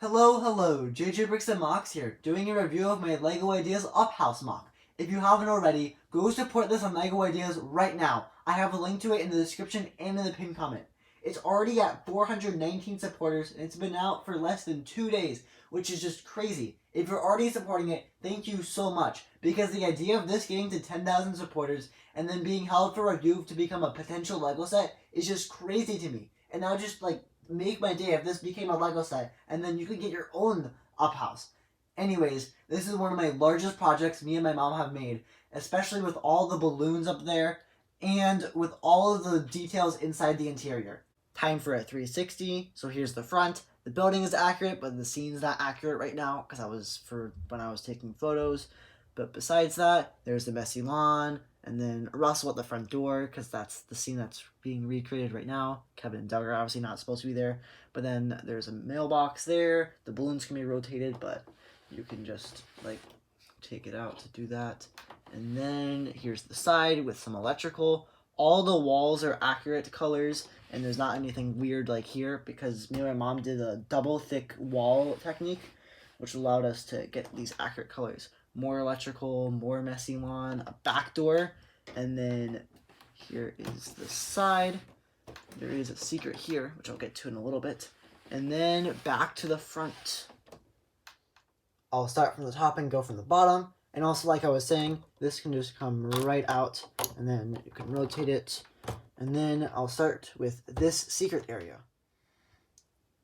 Hello, JJ Bricks and Mocks here, doing a review of my LEGO Ideas Up House mock. If you haven't already, go support this on LEGO Ideas right now. I have a link to it in the description and in the pinned comment. It's already at 419 supporters and it's been out for less than 2 days, which is just crazy. If you're already supporting it, thank you so much, because the idea of this getting to 10,000 supporters and then being held for review to become a potential LEGO set is just crazy to me. And now just make my day if this became a LEGO set, and then you could get your own up house. Anyways, this is one of my largest projects me and my mom have made, especially with all the balloons up there and with all of the details inside the interior. Time for a 360. So here's the front. The building is accurate, but the scene's not accurate right now because when I was taking photos. But besides that, there's the messy lawn, and then Russell at the front door, because that's the scene that's being recreated right now. Kevin and Doug are obviously not supposed to be there. But then there's a mailbox there. The balloons can be rotated, but you can just, take it out to do that. And then here's the side with some electrical. All the walls are accurate colors, and there's not anything weird like here, because me and my mom did a double thick wall technique, which allowed us to get these accurate colors. More electrical, more messy lawn, a back door, and then here is the side. There is a secret here, which I'll get to in a little bit. And then back to the front. I'll start from the top and go from the bottom. And also, like I was saying, this can just come right out, and then you can rotate it. And then I'll start with this secret area.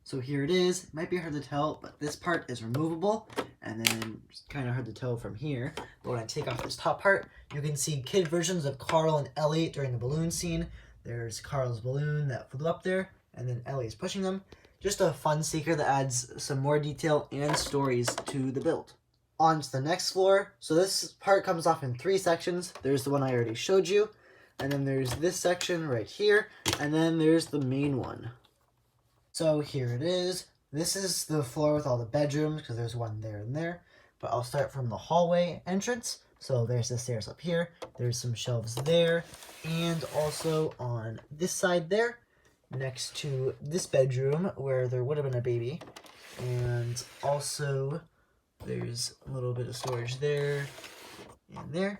So here it is. It might be hard to tell, but this part is removable, and then it's kind of hard to tell from here. But when I take off this top part, you can see kid versions of Carl and Ellie during the balloon scene. There's Carl's balloon that flew up there, and then Ellie is pushing them. Just a fun secret that adds some more detail and stories to the build. On to the next floor. So this part comes off in 3 sections. There's the one I already showed you, and then there's this section right here, and then there's the main one. So here it is. This is the floor with all the bedrooms, because there's one there and there. But I'll start from the hallway entrance. So there's the stairs up here. There's some shelves there. And also on this side there, next to this bedroom where there would have been a baby. And also there's a little bit of storage there and there.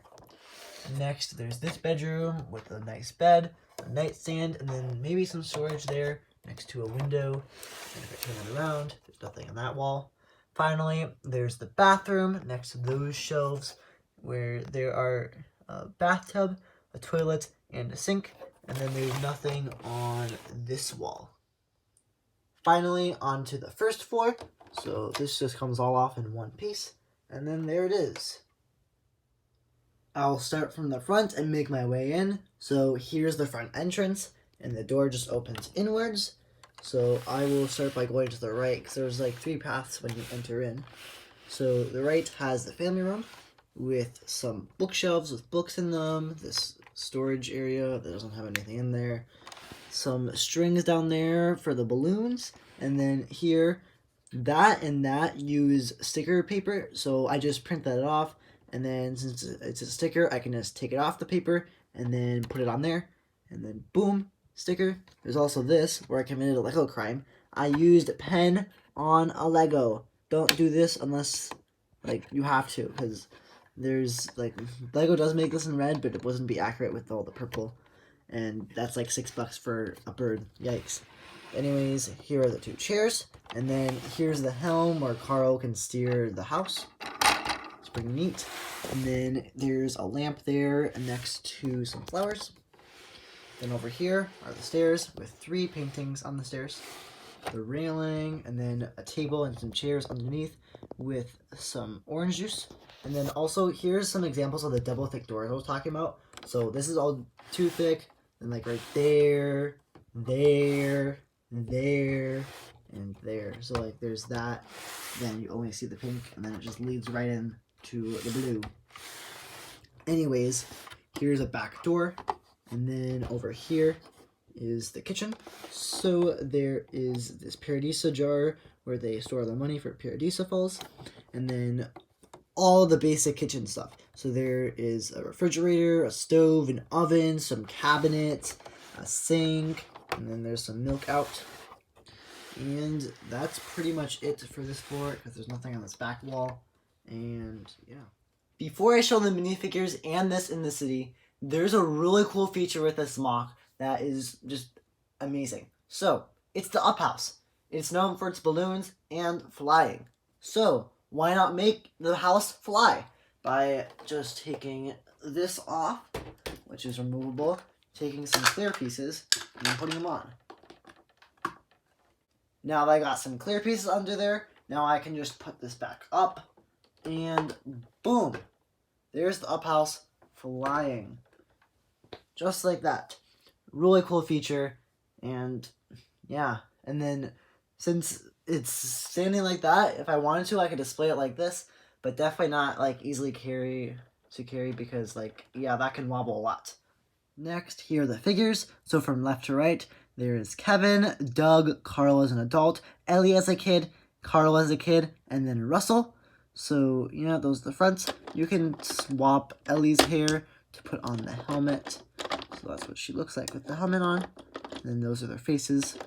Next, there's this bedroom with a nice bed, a nightstand, and then maybe some storage there next to a window. And if I turn it around, there's nothing on that wall. Finally, there's the bathroom next to those shelves where there are a bathtub, a toilet, and a sink. And then there's nothing on this wall. Finally, onto the first floor. So this just comes all off in one piece. And then there it is. I'll start from the front and make my way in. So here's the front entrance, and the door just opens inwards. So I will start by going to the right, because there's 3 paths when you enter in. So the right has the family room with some bookshelves with books in them, this storage area that doesn't have anything in there, some strings down there for the balloons, and then here, that and that use sticker paper, so I just print that off. And then since it's a sticker, I can just take it off the paper and then put it on there. And then boom, sticker. There's also this, where I committed a Lego crime. I used a pen on a Lego. Don't do this unless, you have to. Because there's, Lego does make this in red, but it wouldn't be accurate with all the purple. And that's $6 for a bird. Yikes. Anyways, here are the 2 chairs. And then here's the helm where Carl can steer the house. Pretty neat. And then there's a lamp there next to some flowers. Then over here are the stairs with 3 paintings on the stairs, the railing, and then a table and some chairs underneath with some orange juice. And then also here's some examples of the double thick doors I was talking about. So this is all too thick, and right there, there, there, and there. So there's that. Then you only see the pink, and then it just leads right in to the blue. Anyways, here's a back door, and then over here is the kitchen. So there is this Paradisa jar where they store the money for Paradisa Falls, and then all the basic kitchen stuff. So there is a refrigerator, a stove, an oven, some cabinets, a sink, and then there's some milk out. And that's pretty much it for this floor, because there's nothing on this back wall. And yeah. Before I show the minifigures and this in the city, there's a really cool feature with this MOC that is just amazing. So, it's the Up House. It's known for its balloons and flying. So, why not make the house fly? By just taking this off, which is removable, taking some clear pieces, and putting them on. Now that I got some clear pieces under there, now I can just put this back up, and boom! There's the Up House flying. Just like that. Really cool feature, and yeah. And then, since it's standing like that, if I wanted to, I could display it like this, but definitely not like easily carry because like, yeah, that can wobble a lot. Next, here are the figures. So from left to right, there is Kevin, Doug, Carl as an adult, Ellie as a kid, Carl as a kid, and then Russell. So, yeah, those are the fronts. You can swap Ellie's hair to put on the helmet. So that's what she looks like with the helmet on. And then those are their faces.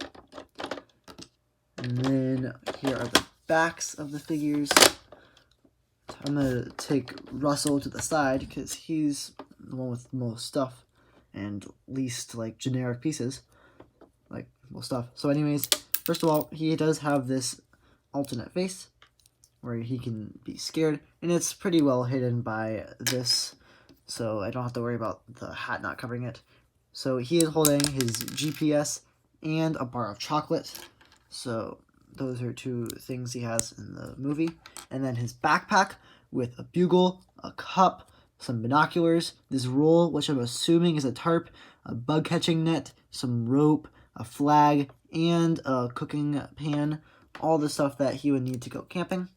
And then here are the backs of the figures. I'm going to take Russell to the side because he's the one with the most stuff and least, like, generic pieces. Like, well, stuff. So anyways, first of all, he does have this alternate face where he can be scared, and it's pretty well hidden by this, so I don't have to worry about the hat not covering it. So he is holding his GPS and a bar of chocolate, so those are two things he has in the movie. And then his backpack with a bugle, a cup, some binoculars, this roll, which I'm assuming is a tarp, a bug catching net, some rope, a flag, and a cooking pan, all the stuff that he would need to go camping.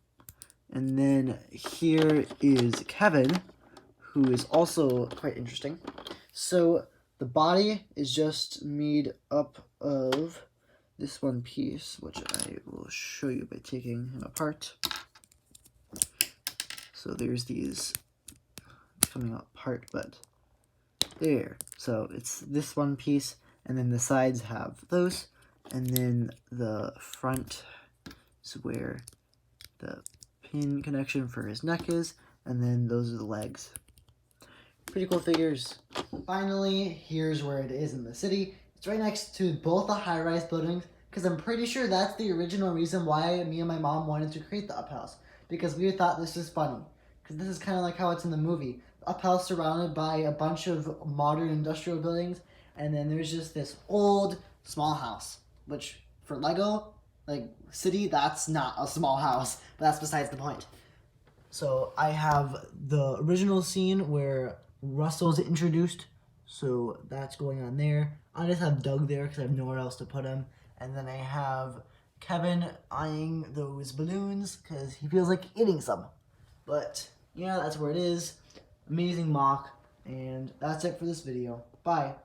And then here is Kevin, who is also quite interesting. So the body is just made up of this one piece, which I will show you by taking him apart. So there's these coming apart, but there. So it's this one piece, and then the sides have those, and then the front is where the pin connection for his neck is, and then those are the legs. Pretty cool figures. Finally, here's where it is in the city. It's right next to both the high-rise buildings, because I'm pretty sure that's the original reason why me and my mom wanted to create the Up House, because we thought this was funny. Because this is kind of like how it's in the movie. The Up House surrounded by a bunch of modern industrial buildings, and then there's just this old small house, which for Lego, like city, that's not a small house, but that's besides the point. So I have the original scene where Russell's introduced, so that's going on there. I just have Doug there because I have nowhere else to put him. And then I have Kevin eyeing those balloons because he feels like eating some. But yeah, that's where it is. Amazing MOC, and that's it for this video. Bye.